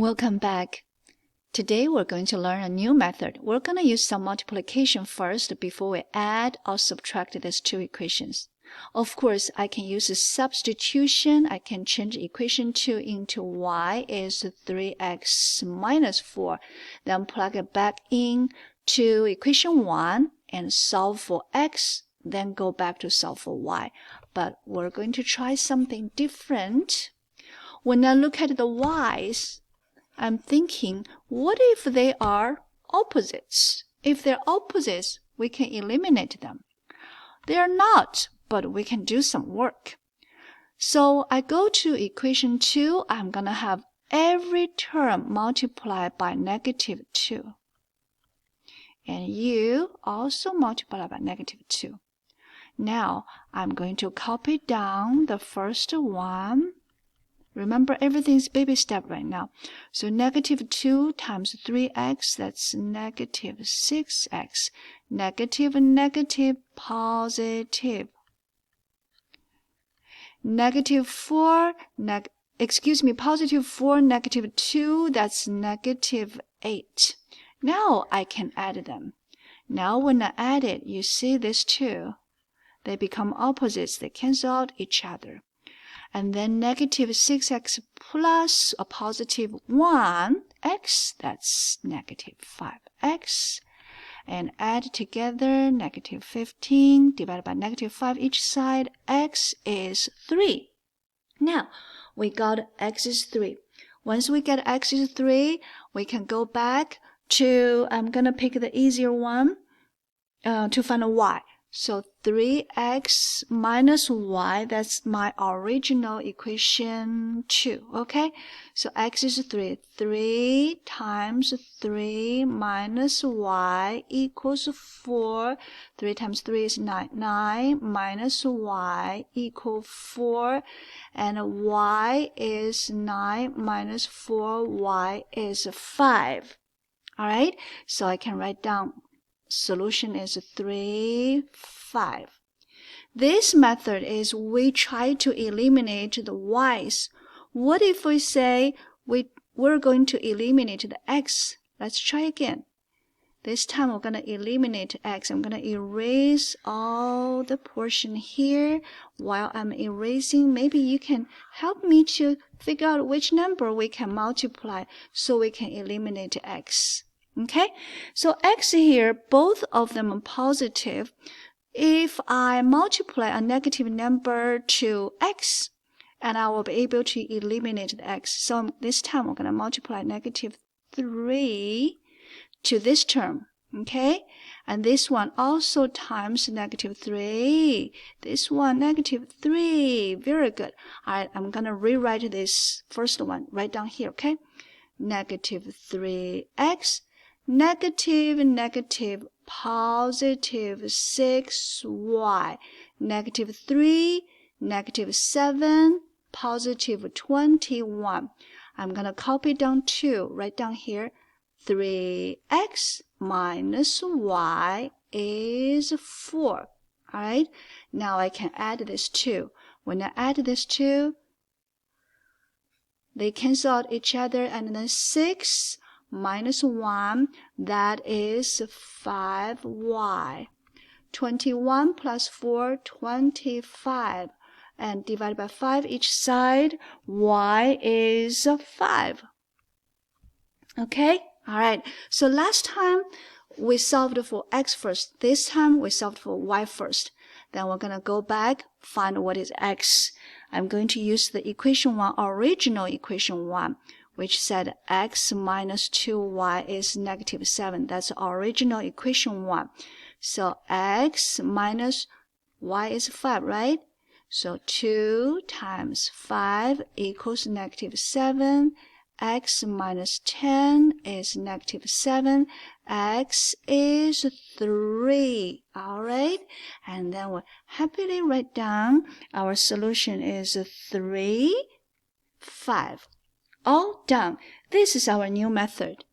Welcome back. Today we're going to learn a new method. We're going to use some multiplication first before we add or subtract these two equations. Of course, I can use a substitution. I can change equation 2 into y is 3x minus 4. Then plug it back in to equation 1 and solve for x. Then go back to solve for y. But we're going to try something different. When I look at the y's, I'm thinking, what if they are opposites? If they're opposites, we can eliminate them. They are not, but we can do some work. So I go to equation 2. I'm going to have every term multiplied by negative 2. And you also multiply by negative 2. Now, I'm going to copy down the first one. Remember, everything's baby step right now. So negative 2 times 3x, that's negative 6x. Negative, negative, positive. Negative 4, positive 4, negative 2, that's negative 8. Now I can add them. Now when I add it, you see these two. They become opposites. They cancel out each other. And then negative 6x plus a positive 1x, that's negative 5x. And add together negative 15 divided by negative 5 each side, x is 3. Now, we got x is 3. Once we get x is 3, we can go back to, I'm going to pick the easier one to find a y. So 3x minus y, that's my original equation 2, okay? So x is 3. 3 times 3 minus y equals 4. 3 times 3 is 9. 9 minus y equals 4. And y is 9 minus 4, y is 5. All right? So I can write down solution is 3, 5. This method is we try to eliminate the y's. What if we say we're going to eliminate the x? Let's try again. This time we're going to eliminate x. I'm going to erase all the portion here. While I'm erasing, maybe you can help me to figure out which number we can multiply so we can eliminate x. Okay, so x here, both of them are positive. If I multiply a negative number to x, and I will be able to eliminate the x. So this time we're going to multiply negative 3 to this term. Okay, and this one also times negative 3. This one negative 3. Very good. All right, I'm going to rewrite this first one right down here. Okay, negative 3x. Negative, negative, positive 6y, negative 3, negative 7, positive 21. I'm going to copy down 2 right down here. 3x minus y is 4. All right, now I can add this 2. When I add this 2, they cancel out each other, and then 6 minus 1, that is 5y. 21 plus 4, 25. And divided by 5 each side, y is 5. Okay? All right. So last time we solved for x first. This time we solved for y first. Then we're going to go back, find what is x. I'm going to use the equation 1, original equation 1. Which said x minus 2y is negative 7. That's original equation 1. So x minus y is 5, right? So 2 times 5 equals negative 7. X minus 10 is negative 7. X is 3. All right? And then we'll happily write down our solution is 3, 5. All done. This is our new method.